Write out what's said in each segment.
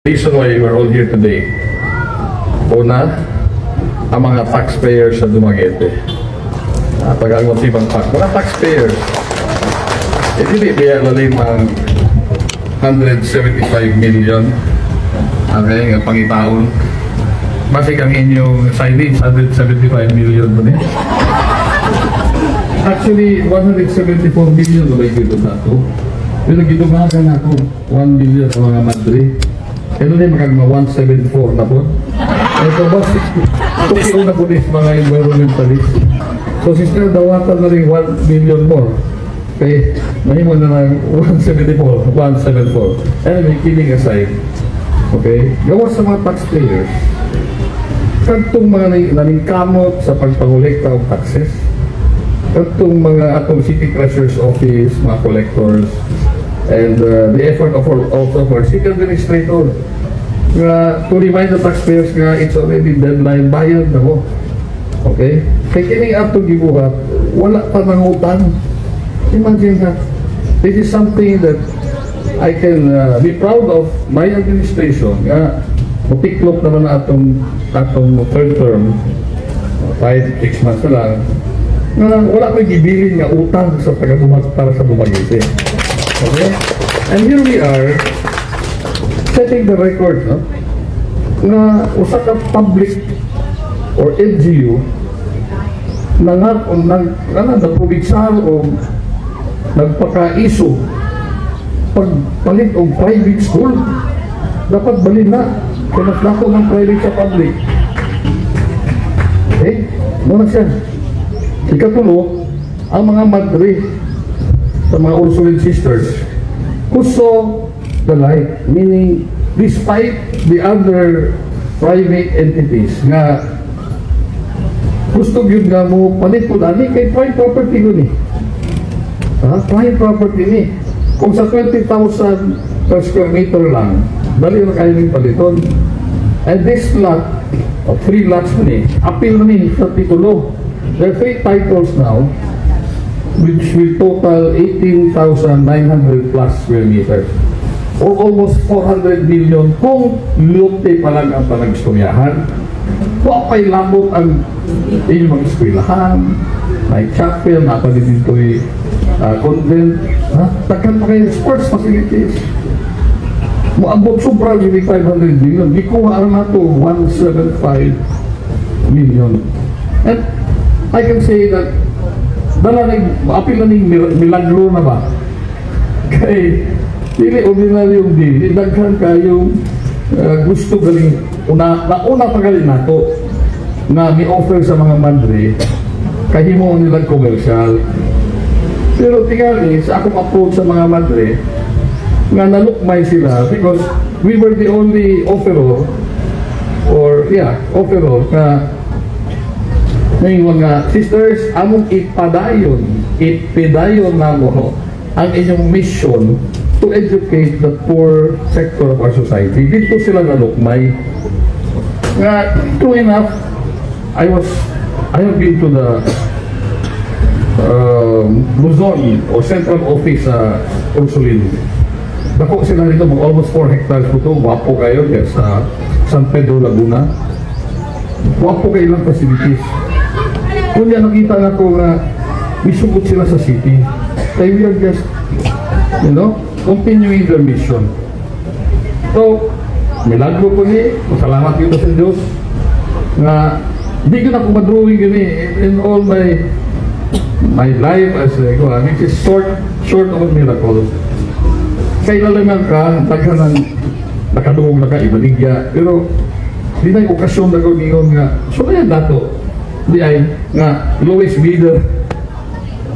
Reason why we're all here today. Una, ang mga taxpayers sa Dumaguete. Pag ang motivang mga taxpayers, hindi biya lalim ang 175 million ang kayang pangitaon. Basik ang inyong signage, 175 million mo ni. Actually, 174 million na may gito na ito. Pero ginumagan ako 1 million ang mga Madre. Ito na yung makagma 174 na po. Ito ba, tukiro na po mga environmentalist. So, sister, dawatan na rin 1 million more. Okay, mahimo na ng 174. Anyway, kidding aside. Okay, gawa sa mga taxpayers. Kantong mga naningkamot sa pagpangolekta o taxes. Kantong mga atong city treasurer's office, mga collectors, and the effort of also for city administrator to remind the taxpayers nga it's already deadline, bayad na mo. Okay? Kaya kining ato gibuhat, wala pa nang utang. Imagine that. This is something that I can be proud of my administration. Matiklop naman na atong third term, 5-6 months na lang, na wala ko'y gibilin nga utang sa para sa Dumaguete. Okay? And here we are, setting the record, no? Na usa ka public or LGU na provincial o nagpaka-iso pagpalit o private school, dapat balin na kaya naslako ng private sa public. Okay? Muna siya. Ikatulo, ang mga Madre sa mga Ursuline sisters who saw the light, meaning despite the other private entities nga gusto yun nga mo palit po dali kay private property ko ni. Private property ni. Kung sa 20,000 per square meter lang, dali na kayo ng paliton. And this lot, 3 lots ni, appeal na ni sa titulo. There are 3 titles now, which will total 18,900 plus square meters, or almost 400 million kung lote pa lang ang panagstoryahan. Kung pa'y labot ang inyong mga eskwelahan, may chapel, napalit dito'y convent, tagkan pa kayo sports facilities. Muabot sobra yung 500 million, di ko maaram na ito 175 million. And I can say that apil na ning milagro na ba? Kay dili ordinaryong dili, daghan kayong gusto galing una pa galing nato na mi-offer sa mga Madre kahimo nilang commercial. Pero tingali sa akong approach sa mga Madre nga nalukmay sila because we were the only offeror na ngayon mga sisters, among ipadayon na mo ang inyong mission to educate the poor sector of our society. Dito sila nalukmay. True enough, I have been to the Luzon o Central Office sa Ursuline. Dako sila dito, almost 4 hectares po ito. Wapo kayo sa San Pedro, Laguna. Wapo kayo lang facilities. Kunya nakita na ko na misugot sila sa city. Kaya we are just, continuing their mission. So, milagro ko ni, masalamat yun sa Diyos, na hindi ko na kung madrawing yun in all my life as which is short of a miracle. Kaya nalaman ka, taghan ng nakadungog na ka, ibaligya, pero di na yung okasyon na ko ngayon nga, so na yan dato. Di ay nga lowest bidder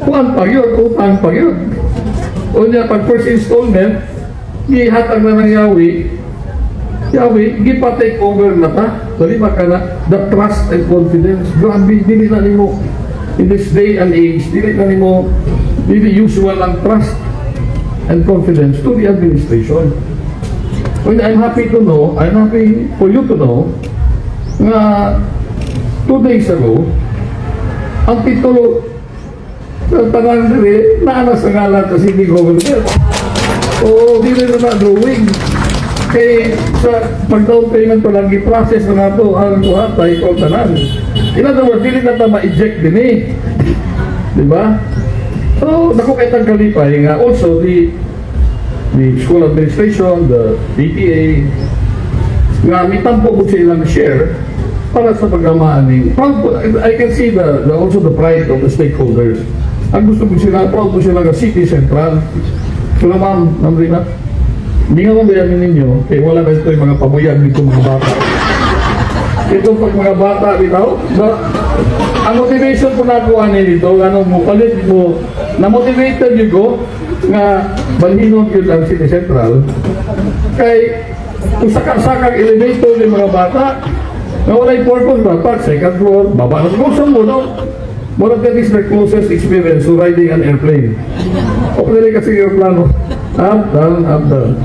kuan pa yun, utang pa yun. O niya pag first installment gihatag na ng Yawi gipa-take over na ta dali maka na the trust and confidence. Grabe, dili na nimo in this day and age, dili usual ang trust and confidence to the administration. Well, I'm happy for you to know nga 2 days ago, ang titulo ng tanang dili, naana sa ngalan sa city government. Oo, dili na drawing. Kaya sa pag-down payment pa lang, i-process na nga po ang kuha tayo ko tanan. In other words, hindi na ito ma-eject din eh. Diba? So, naku kaitang kalipay nga also the school administration, the PTA, nga mitampo po silang share para sa paggamaan ni I can see also the pride of the stakeholders. Ang gusto ko sila, proud ko sila nga City Central. So ma'am Rina, hindi nga mabayanin ninyo, eh wala na ito yung mga pabuyag dito mga bata. Ito pag mga bata dito, ang motivation po nakuha nito, ano mo, palit mo, na-motivated yun ko, nga balhinon yun ang City Central, kay kung sakang elevator ng mga bata, na wala yung purpose ba? Pag second floor, baba na siguro sa mo, no? One of that is the closest experience to riding an airplane. O pwede kasi yung plano. Up, down, up, down.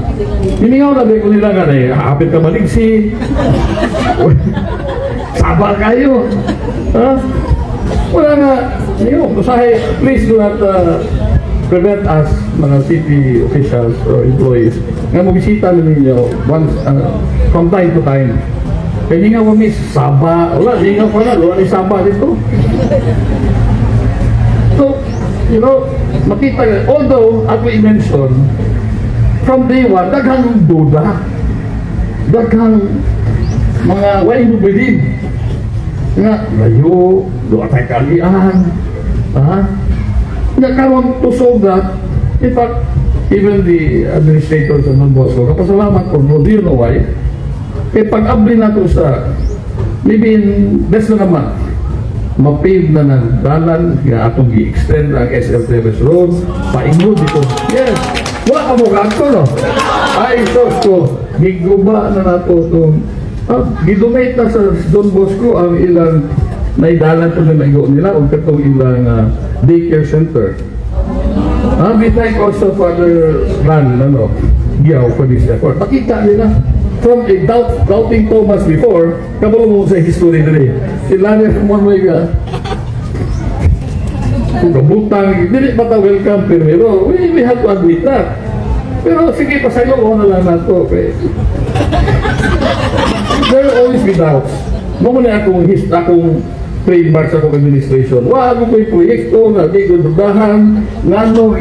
Hiningaw na ko nila nga na eh, hapit ka maligsi. Sabar kayo. Ha? Wala nga. Please do not prevent us, mga city officials or employees, nga mabisita na ninyo once, from time to time. Kaya hindi nga kami Saba, wala, hindi nga pala, wala ni Saba dito. So, you know, makita nga, although, as we mentioned, from day one, daghang duda, daghang mga way mo bilhin. Nga, layo, doon tayo kalian, ha? Nagkaroon to solve that, in fact, even the administrators ng Bosco, kapasalamat ko, do you know why? Eh, pag-abli na ito sa, maybe in less than a month, mapave na ng dalan, nga atong i-extend ang SL Teves Road, paingod dito. Yes, wala ka mo kanto, no? Ay, sos ko, giguba na na ito itong, gidonate na sa Don Bosco ang ilang naidalan ito na naigo nila, o katong ilang daycare center. We thank also Father Ran, ano, Giaw for this effort. Pakita nila, from a doubting Thomas before, kabalo mo sa history nila. Sila niya kung may ka, kung kabutang, hindi pa ta welcome, pero we have to admit that. Pero sige, pasayo ko na lang na ito. Okay? There will always be doubts. Muna akong trademark sa akong administration. Wag ko yung proyekto na di ko dudahan, ngano,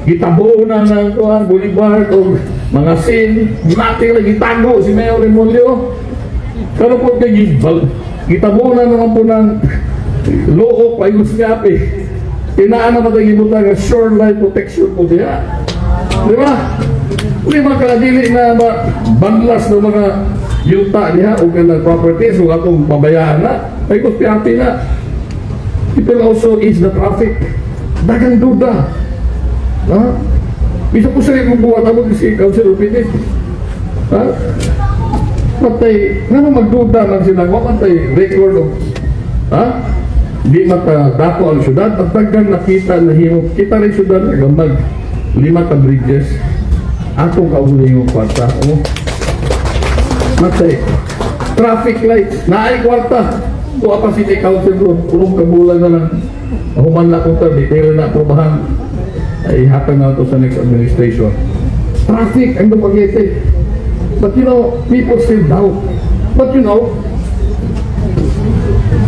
gitabo na ng Bolivar o mga sin, natin lang itago si Mayor Remolio. Pero po kayo, gitabo na naman po ng loo, payos nga pa eh. Tinaan naman tayo ibutan ng shoreline protection po diya. Di ba? May mga kadili na banglas ng mga yuta niya o ganang properties o atong pabayaan na. May kuspiyati na. It will also ease the traffic. Dagang duda. Ha? Bisa po sila kung buwan ako si Councilor Pitit. Ha? Patay, nga magduda man sila, patay record of, ha? Di matadako ang syudad, pagtagang nakita na himo, kita rin syudad, nagamag, 5 ka bridges, atong kauli yung kwarta, o? Matay, traffic lights, naay kwarta, kuha pa City Council doon, pulong kabulan na lang, human na kung detail na aprobahan, ay hatang na ito sa next administration. Traffic, ang napagete. But you know, people still doubt. But you know,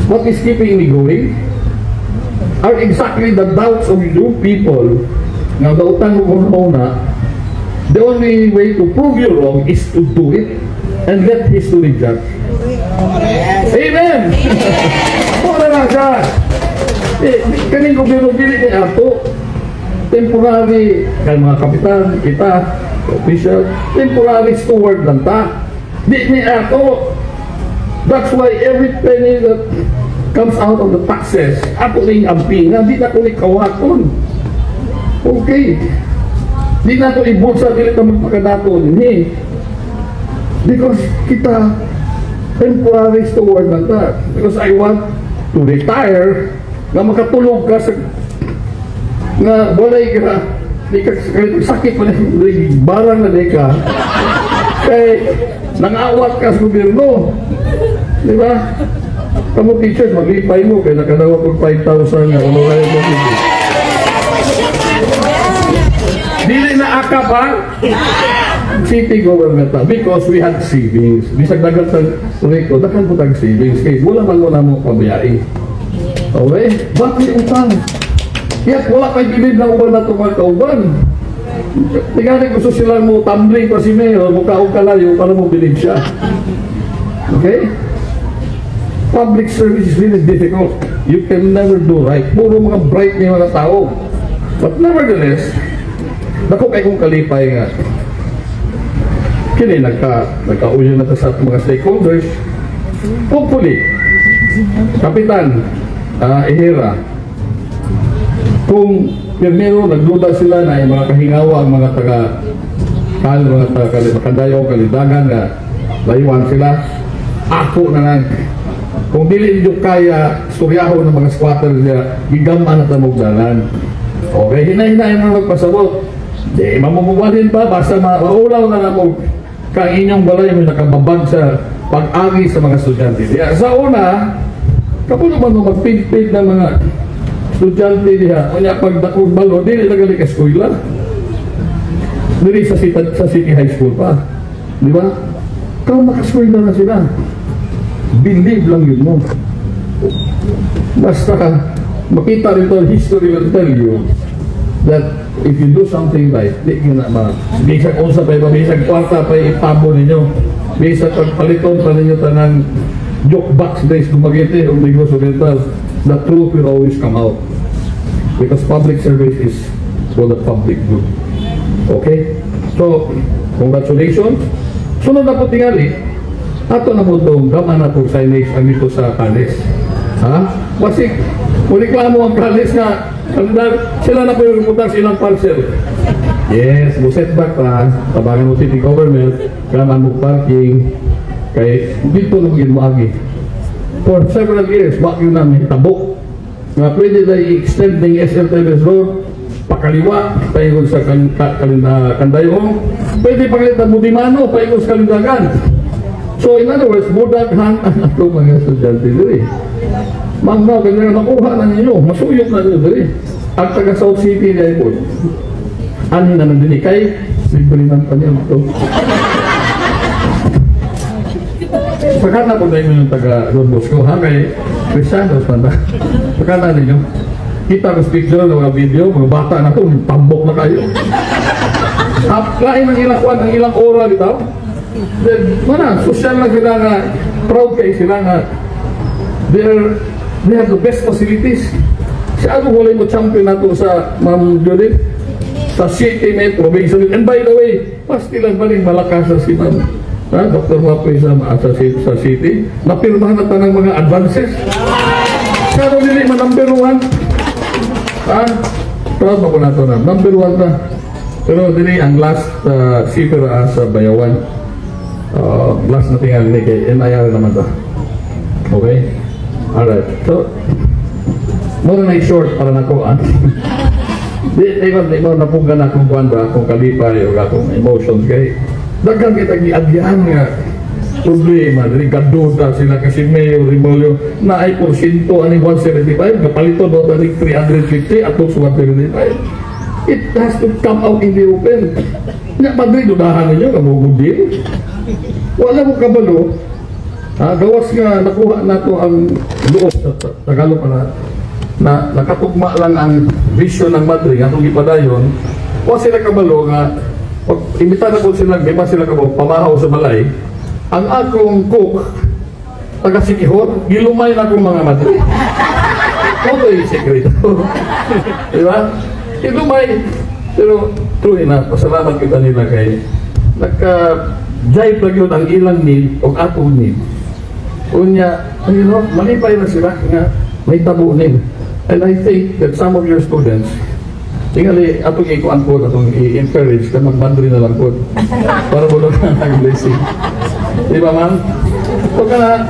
what is keeping me going are exactly the doubts of you people. Now, dautan mo na, the only way to prove you wrong is to do it and let history judge. Amen! Wala na siya. Kaning gobyerno dili ni ato, temporary, kay mga kapitan, kita, official, temporary steward lang ta. Di ni ato. That's why every penny that comes out of the taxes, ato ning ampingan, di na ko ni kawaton. Okay. Di na to ibulsa, di na magpakadato din. Because kita temporary steward lang ta. Because I want to retire, na makatulog ka sa nga walay ka di ka sakit pa rin barang na di ka kay nangawat ka sa gobyerno, di ba? Kamu teachers, maglipay mo kaya nakadawa ko 5,000 nga ano kaya mo dili na akap ha city government because we had savings. Bisag dagat ng reko, dakan po tag savings. Kaya wala man muna mo pabiyai. Okay? Bakit utang? Kaya wala kayo bilid na uban na itong mga kauban. Tingnan gusto sila mo tumbling pa si Mayor, mukhaong kalayo para mo bilid siya. Okay? Public service is really difficult. You can never do right. Puro mga bright na mga tao. But nevertheless, dako kay kong kalipay nga. Kini nagkauyo na sa mga stakeholders. Hopefully, Kapitan Ihira, kung primero nagduda sila na yung mga kahingawa ang mga taga-kandayaw, kalidagan na layuan sila, ako na lang. Kung dili nyo kaya suryahon ng mga squatter niya, gigaman at namugdalan. Okay, hinay-hinay na magpasabot. Di, mamumubalin pa, basta maulaw na namog kang inyong balay mo nakababag sa pag-agi sa mga estudyante. Diya, sa una, kapag naman magpid-pid ng mga estudyante diya, kanya pagdakog balo, di nagali ka eskwela. Dili sa City High School pa. Di ba? Kung makaskwela na sila, believe lang yun mo. Basta makita rin ito, history will tell you that if you do something right, di nyo na bisag unsa pa iba, bisag kwarta pa itabo ninyo, bisag pagpaliton pa ninyo tanang joke box days kumagiti o Negros Oriental, the truth will always come out. Because public service is for the public good. Okay? So, congratulations. Sunod na po tingali, ato na po itong gaman na po signage ang dito sa Kalis. Ha? Kasi, kung reklamo ang Kalis na sila na po yung reputar silang parcel. Yes, mo setback pa, tabangan mo city government, gaman mo parking, kay dito na maging maagi. For several years, bakit yun namin tabok. Nga pwede na i-extend ng SM Teles Road, pakaliwa, paikot sa Kandayong, pwede pakalitan mo di mano, paikot sa Kalindagan. So in other words, budaghan ang ato mga estudyante diri. Mangnaw, kanya nakuha na ninyo, masuyok na ninyo diri. Ang taga South City na ipon, anin na nandini kay, librinan pa niya ito. Pagkat na po tayo yung taga Don Bosco, ha, kay Cristianos na pagkat na ninyo, kita ko picture ng mga video, mga bata na ito, tambok na kayo. Kain ang ilang kwan, ang ilang oral ito. Then, mana, social na sila nga, proud kayo sila nga, they have the best facilities. Siya ano wala mo champion na ito sa Ma'am Judith, sa city metro, and by the way, pasti lang baling malakas sa si Ma'am Dr. Wapoy sa city, napirmahan na ito ng mga advances. Siya ano nili man number 1. Proud mo ko na ito na, number 1 na. Pero dili ang last sipera sa Bayawan. Last na tingnan ni kay NIR naman to. Okay? Alright. So, more na short para na ko. Di mo napugan akong kuwan ba, akong kalipay o akong emotions kay dagang kita giadyahan nga problema. Dili kaduda sila kasi Mayor Rimolyo na ay porsyento ani 175, kapalito do dari 350 at 175. It has to come out in the open. Nga Madrid, dudahan ninyo, kamugudin. Wala mo kabalo. Gawas nga, nakuha na to ang loob sa Tagalog na nakatugma lang ang vision ng Madrid, atong ipadayon. Wala sila kabalo nga, pag imita na po sila, di ba sila kabalo, pamahaw sa balay, ang akong cook, taga-sikihor, gilumay na akong mga Madrid. Ito yung sekreto. Diba? Gilumay. Pero true na, pasalamat kita nila kay nagka-jive lang yun ang ilang need o atong need. Unya, malipay na sila nga may tabunin. And I think that some of your students, tingali atong ikuan po, atong i-encourage na mag-mandri na lang po para bulog ang blessing. Di ba man?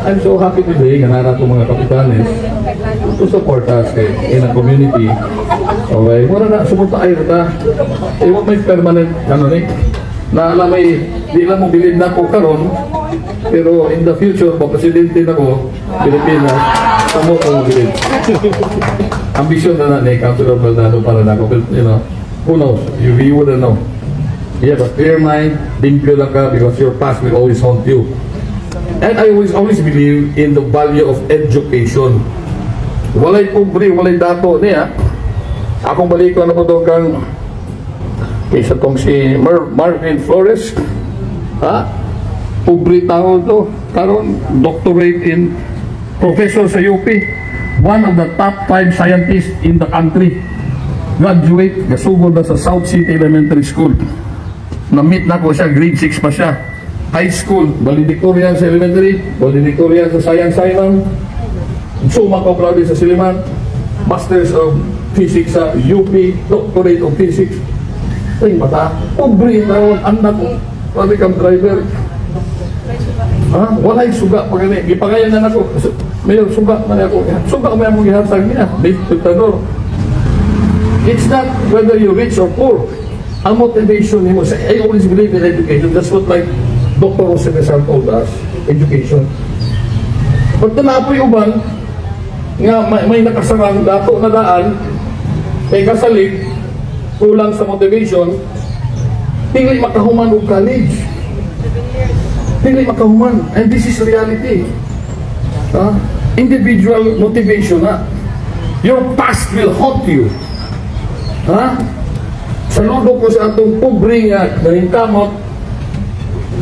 I'm so happy today nga na itong mga kapitanes to support us in a community. Okay, wala na, sumunta kayo na. Iwag may permanent, na alam may, di lang mo bilid na ko karon, pero in the future, kung presidente na ko, Pilipinas, tamo ko bilid. Ambisyon na na ni Councilor Baldado para na ko, but who knows, you wouldn't know. You have a clear mind, limpyo lang ka because your past will always haunt you. And I always believe in the value of education. Walay pobre, walay dato niya. Akong balik ko na po doon kang kaysa tong si Marvin Flores. Ha? Pobre tao to. Karon doctorate in professor sa UP. One of the top 5 scientists in the country. Graduate, gasugod na sa South City Elementary School. Na-meet na ko siya, grade 6 pa siya. High school, valedictorian sa elementary, valedictorian sa Science Island, summa cum laude sa Siliman, Masters of Physics sa UP, Doctorate of Physics. Ay, mata, pobre na anak ko, pwede kang driver. Ha? Walay suga pa gani. Ipagayan na ako. Mayor, suga na ako. Suga may among gihatag niya. Diktador. It's not whether you're rich or poor. Ang motivation mo, I always believe in education. That's what like Dr. Jose Rizal told us, education. Pag tanapoy uban, nga may nakasarang dato na daan, may kasalig, kulang sa motivation, tingli makahuman og college. Tingli makahuman. And this is reality. Individual motivation. Your past will haunt you. Saludo ko sa atong pobre nga nahingkamot,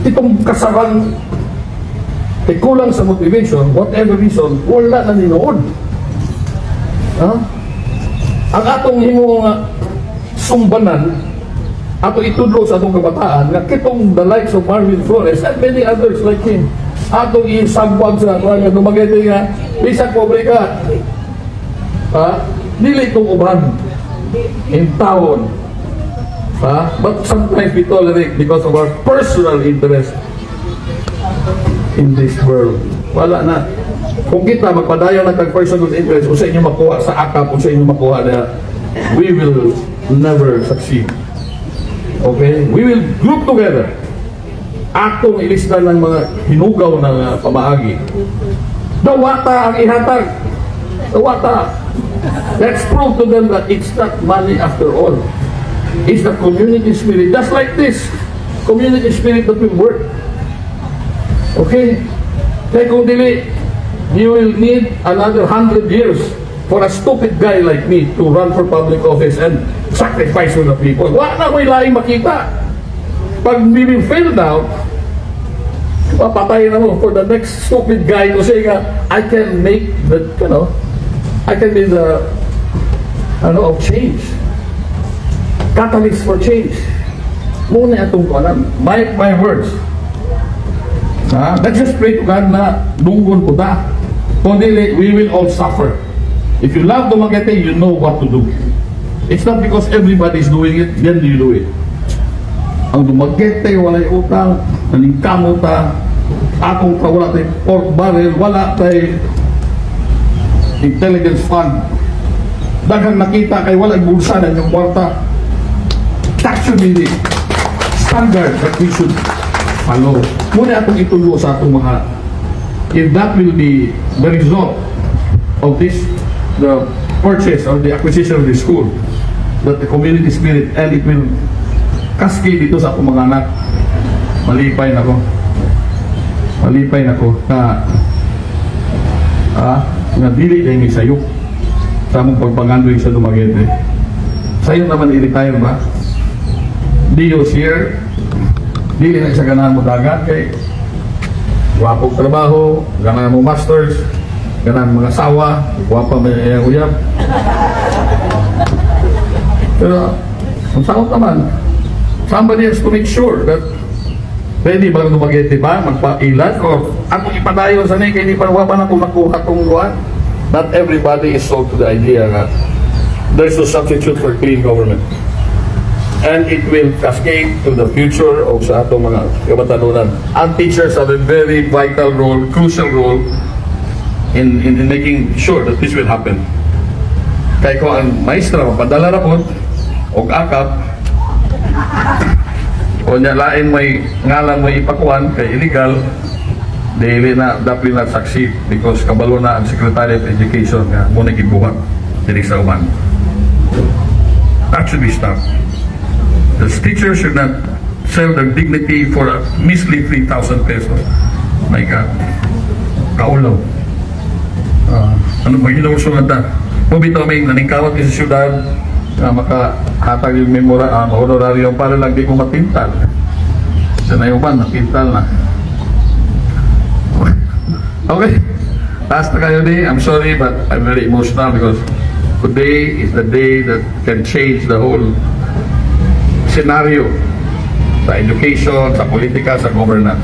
itong kasarang kulang sa motivation, whatever reason, wala na ninood. Ang atong himo nga sumbanan, ato itudlo sa atong kabataan, nga kitong the likes of Marvin Flores and many others like him, atong isagwag sa atong nga dumagete nga, bisag pobre ka, dili itong uban in town. But sometimes we tolerate because of our personal interest in this world. Wala na. Kung kita magpadayon ng personal interest, kung sa inyo makuha sa akap, kung sa inyo makuha na, we will never succeed. Okay? We will group together. Atong ilista ng mga hinugaw ng pamaagi. Dawata ang ihatag. Dawata. Let's prove to them that it's not money after all. It's the community spirit. Just like this community spirit that will work. Okay? Kaya kung dili, you will need another 100 years for a stupid guy like me to run for public office and sacrifice for the people. Wala na may laing makita. Pag we will fail now, papatayin na mo for the next stupid guy to say nga, I can make the, I can be the, of change. Catalyst for change. Muna itong mark my words. Let's just pray to God na dunggon po ta. Kundi we will all suffer. If you love Dumaguete, you know what to do. It's not because everybody is doing it, then you do it. Ang Dumaguete, walay utang, naningkamo ta, atong wala tayo pork barrel, wala tayo intelligence fund. Daghang nakita kay wala bulsa na yung kwarta. That should be the standard that we should follow. Muna atong itulo sa atong mga, if that will be the result of this, the purchase or the acquisition of the school, that the community spirit, and it will cascade dito sa atong mga anak, malipay na ko na dili na yung isayok sa among pagpangandoy sa Dumaguete. Sayo naman i-retire ba? Dios here, dili na sa ganahan mo dagat kay wapog trabaho, ganahan mo masters, ganahan mga asawa, wapa may uyab. Pero kung saan naman, somebody has to make sure that pwede ba Dumaguete ba magpailan o ako ipadayon sa kay di pa wapa na kung nakuha tong luan. Not everybody is sold to the idea that there's no substitute for clean government. And it will cascade to the future of sa atong mga kabatanunan. And teachers have a very vital role, crucial role in making sure that this will happen. Kaya ko ang maestra, mapadala na po, o akap, o niya lain may ngalan may ipakuan, kay illegal, dili na, dapat not succeed because kabalo na ang Secretary of Education nga muna gibuhat dili sa uman. That should be stopped. The teachers should not sell their dignity for a measly 3,000 pesos. My God. Kaulaw. Ano ba ginusunod na? Mubito may naningkawat sa syudad na makahatag yung honorarium para lang di ko matintal. Sana yung pan, natintal na. Okay. Last na kayo di. I'm sorry but I'm very emotional because today is the day that can change the whole scenario sa education, sa politika, sa governance.